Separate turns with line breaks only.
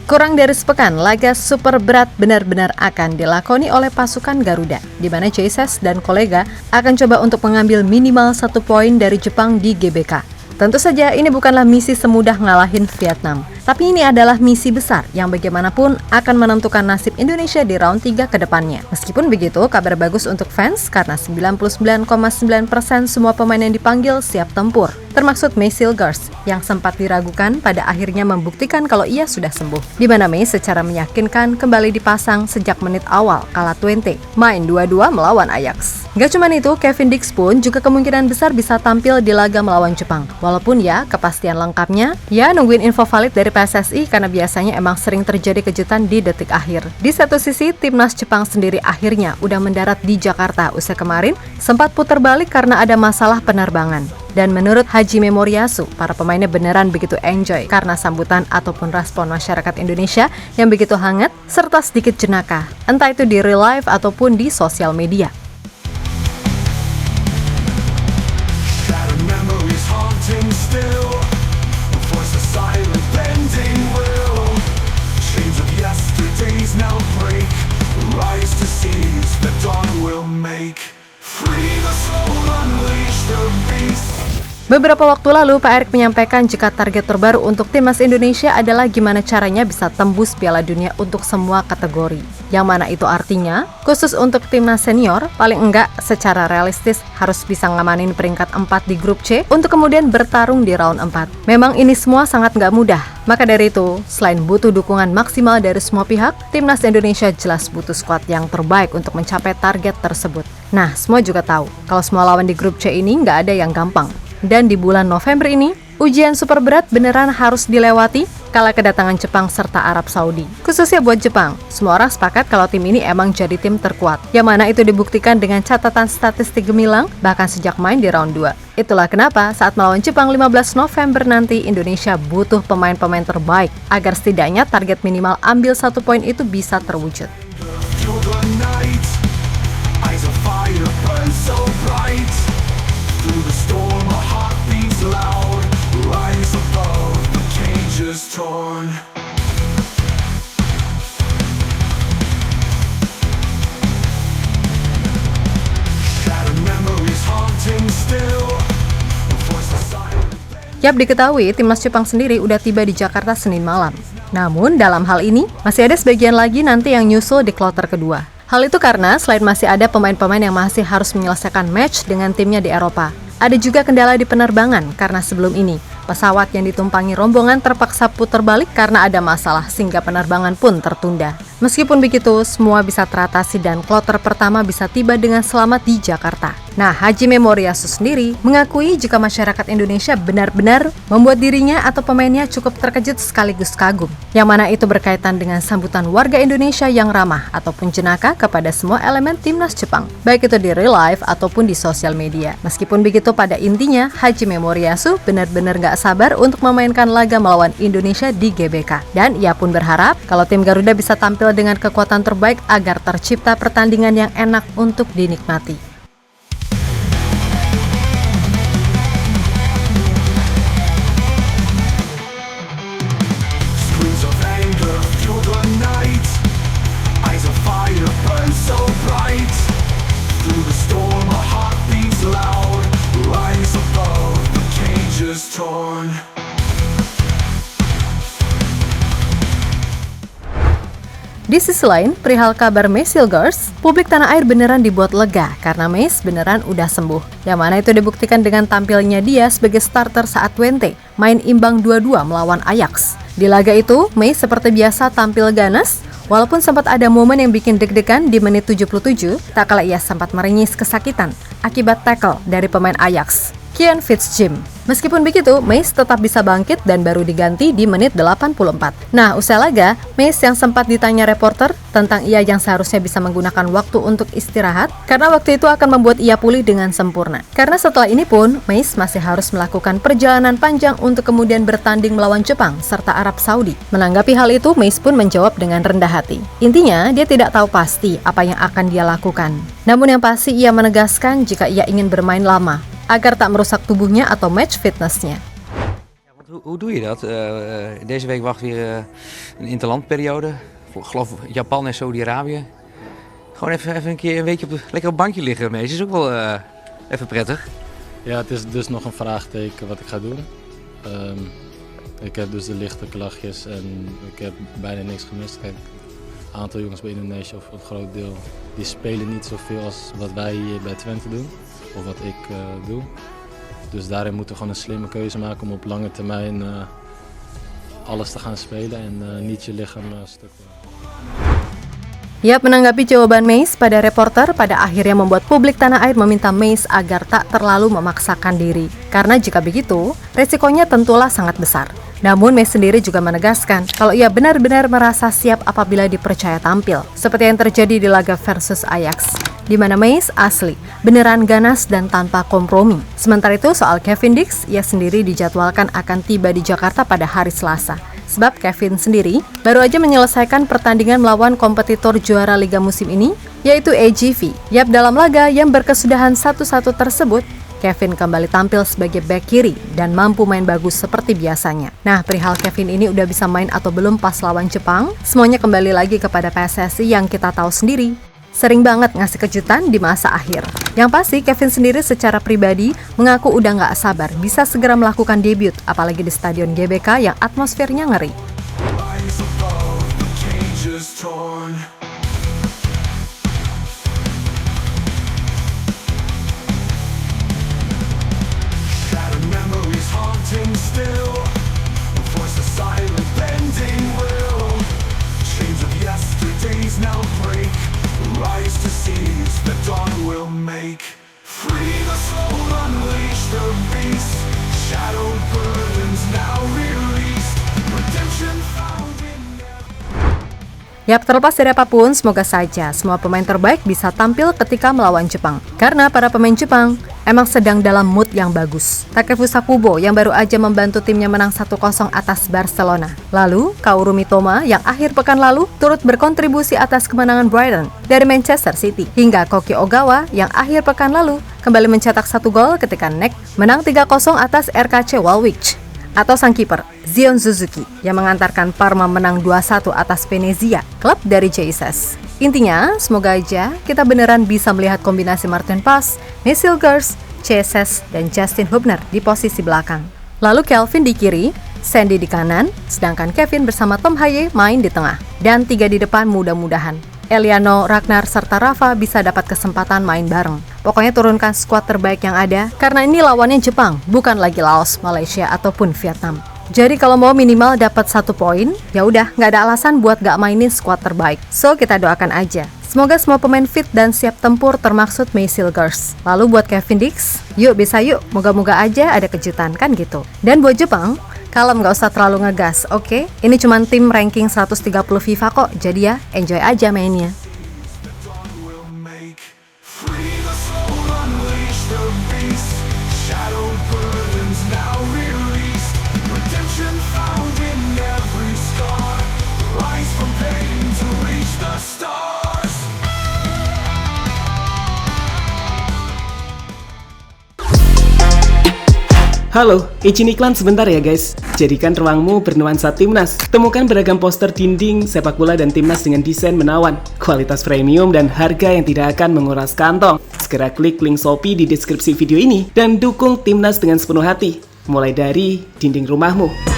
Kurang dari sepekan, laga super berat benar-benar akan dilakoni oleh pasukan Garuda, di mana Jesus dan kolega akan coba untuk mengambil minimal 1 poin dari Jepang di GBK. Tentu saja ini bukanlah misi semudah ngalahin Vietnam, tapi ini adalah misi besar yang bagaimanapun akan menentukan nasib Indonesia di round 3 ke depannya. Meskipun begitu, kabar bagus untuk fans karena 99,9% semua pemain yang dipanggil siap tempur, termasuk May Silgers yang sempat diragukan pada akhirnya membuktikan kalau ia sudah sembuh. Di mana May secara meyakinkan kembali dipasang sejak menit awal kala Twente, main 2-2 melawan Ajax. Gak cuma itu, Kevin Dix pun juga kemungkinan besar bisa tampil di laga melawan Jepang. Walaupun ya, kepastian lengkapnya, ya nungguin info valid dari PSSI karena biasanya emang sering terjadi kejutan di detik akhir. Di satu sisi, timnas Jepang sendiri akhirnya udah mendarat di Jakarta usai kemarin sempat putar balik karena ada masalah penerbangan. Dan menurut Hajime Moriyasu, para pemainnya beneran begitu enjoy karena sambutan ataupun respon masyarakat Indonesia yang begitu hangat serta sedikit jenaka, entah itu di real life ataupun di sosial media. Beberapa waktu lalu, Pak Erick menyampaikan jika target terbaru untuk timnas Indonesia adalah gimana caranya bisa tembus Piala Dunia untuk semua kategori. Yang mana itu artinya, khusus untuk timnas senior, paling enggak secara realistis harus bisa ngamanin peringkat 4 di grup C untuk kemudian bertarung di round 4. Memang ini semua sangat nggak mudah. Maka dari itu, selain butuh dukungan maksimal dari semua pihak, timnas Indonesia jelas butuh skuad yang terbaik untuk mencapai target tersebut. Nah, semua juga tahu, kalau semua lawan di grup C ini nggak ada yang gampang. Dan di bulan November ini, ujian super berat beneran harus dilewati kala kedatangan Jepang serta Arab Saudi. Khususnya buat Jepang, semua orang sepakat kalau tim ini emang jadi tim terkuat. Yang mana itu dibuktikan dengan catatan statistik gemilang bahkan sejak main di round 2. Itulah kenapa saat melawan Jepang 15 November nanti Indonesia butuh pemain-pemain terbaik agar setidaknya target minimal ambil 1 poin itu bisa terwujud. Yap, diketahui timnas Jepang sendiri udah tiba di Jakarta Senin malam. Namun dalam hal ini masih ada sebagian lagi nanti yang nyusul di kloter kedua. Hal itu karena selain masih ada pemain-pemain yang masih harus menyelesaikan match dengan timnya di Eropa, ada juga kendala di penerbangan karena sebelum ini pesawat yang ditumpangi rombongan terpaksa putar balik karena ada masalah sehingga penerbangan pun tertunda. Meskipun begitu, semua bisa teratasi dan kloter pertama bisa tiba dengan selamat di Jakarta. Nah, Hajime Moriyasu sendiri mengakui jika masyarakat Indonesia benar-benar membuat dirinya atau pemainnya cukup terkejut sekaligus kagum. Yang mana itu berkaitan dengan sambutan warga Indonesia yang ramah ataupun jenaka kepada semua elemen timnas Jepang, baik itu di real life ataupun di sosial media. Meskipun begitu, pada intinya Hajime Moriyasu benar-benar gak sabar untuk memainkan laga melawan Indonesia di GBK. Dan ia pun berharap kalau tim Garuda bisa tampil dengan kekuatan terbaik agar tercipta pertandingan yang enak untuk dinikmati. Di sisi lain, perihal kabar May Silgers, publik tanah air beneran dibuat lega karena May beneran udah sembuh. Yang mana itu dibuktikan dengan tampilnya dia sebagai starter saat Twente main imbang 2-2 melawan Ajax. Di laga itu, May seperti biasa tampil ganas, walaupun sempat ada momen yang bikin deg-degan di menit 77, tak kala ia sempat meringis kesakitan akibat tackle dari pemain Ajax, Kian Fitzjim. Meskipun begitu, Mace tetap bisa bangkit dan baru diganti di menit 84. Nah, usai laga, Mace yang sempat ditanya reporter tentang ia yang seharusnya bisa menggunakan waktu untuk istirahat karena waktu itu akan membuat ia pulih dengan sempurna. Karena setelah ini pun, Mace masih harus melakukan perjalanan panjang untuk kemudian bertanding melawan Jepang serta Arab Saudi. Menanggapi hal itu, Mace pun menjawab dengan rendah hati. Intinya, dia tidak tahu pasti apa yang akan dia lakukan. Namun yang pasti ia menegaskan jika ia ingin bermain lama, agar tak merusak tubuhnya atau match fitnessnya.
Hoe doe je dat? Deze week wacht weer een interlandperiode. Ik geloof Japan en Saudi-Arabië. Gewoon even een keer een weekje lekker op het bankje liggen. Meest is ook wel even prettig.
Ja, het is dus nog een vraagteken wat ik ga doen. Ik heb dus de lichte klachtjes en ik heb bijna niks gemist. Kijk, een aantal jongens bij Indonesië, of een groot deel, die spelen niet zoveel als wat wij hier bij Twente doen. Of wat ik doe. Dus daarin moeten we gewoon een slimme keuze maken om op lange termijn alles te gaan spelen en niet je lichaam stuk te maken.
Yap menanggapi jawaban Meis pada reporter pada akhirnya membuat publik tanah air meminta Meis agar tak terlalu memaksakan diri. Karena jika begitu, resikonya tentulah sangat besar. Namun Meis sendiri juga menegaskan kalau ia benar-benar merasa siap apabila dipercaya tampil, seperti yang terjadi di laga versus Ajax, di mana Meis asli, beneran ganas dan tanpa kompromi. Sementara itu soal Kevin Dix, ia sendiri dijadwalkan akan tiba di Jakarta pada hari Selasa. Sebab Kevin sendiri baru aja menyelesaikan pertandingan melawan kompetitor juara liga musim ini, yaitu AGV. Yap, dalam laga yang berkesudahan 1-1 tersebut, Kevin kembali tampil sebagai bek kiri dan mampu main bagus seperti biasanya. Nah, perihal Kevin ini udah bisa main atau belum pas lawan Jepang, semuanya kembali lagi kepada PSSI yang kita tahu sendiri. Sering banget ngasih kejutan di masa akhir. Yang pasti Kevin sendiri secara pribadi mengaku udah nggak sabar bisa segera melakukan debut, apalagi di Stadion GBK yang atmosfernya ngeri.
Rise to seize the dawn will make. Free the soul, unleash the beast. Shadowed burdens now released. Redemption found in
Yap, terlepas dari apapun, semoga saja semua pemain terbaik bisa tampil ketika melawan Jepang. Karena para pemain Jepang emang sedang dalam mood yang bagus. Takefusa Kubo yang baru aja membantu timnya menang 1-0 atas Barcelona. Lalu, Kaoru Mitoma yang akhir pekan lalu turut berkontribusi atas kemenangan Brighton dari Manchester City. Hingga Koki Ogawa yang akhir pekan lalu kembali mencetak 1 gol ketika NEC menang 3-0 atas RKC Waalwijk. Atau sang kiper Zion Suzuki yang mengantarkan Parma menang 2-1 atas Venezia, klub dari JSS. Intinya, semoga aja kita beneran bisa melihat kombinasi Martin Paes, Mesilgers, JSS, dan Justin Hubner di posisi belakang. Lalu Kelvin di kiri, Sandy di kanan, sedangkan Kevin bersama Tom Haye main di tengah. Dan 3 di depan mudah-mudahan Eliano, Ragnar, serta Rafa bisa dapat kesempatan main bareng. Pokoknya turunkan skuad terbaik yang ada, karena ini lawannya Jepang, bukan lagi Laos, Malaysia, ataupun Vietnam. Jadi kalau mau minimal dapat 1 poin, ya udah nggak ada alasan buat nggak mainin skuad terbaik. So kita doakan aja. Semoga semua pemain fit dan siap tempur termaksud Mesilgers. Lalu buat Kevin Dix, yuk bisa yuk, moga-moga aja ada kejutan kan gitu. Dan buat Jepang, kalem nggak usah terlalu ngegas, oke? Ini cuma tim ranking 130 FIFA kok, jadi ya enjoy aja mainnya.
Halo, izin iklan sebentar ya guys. Jadikan ruangmu bernuansa Timnas. Temukan beragam poster dinding, sepak bola dan Timnas dengan desain menawan, kualitas premium dan harga yang tidak akan menguras kantong. Segera klik link Shopee di deskripsi video ini dan dukung Timnas dengan sepenuh hati. Mulai dari dinding rumahmu.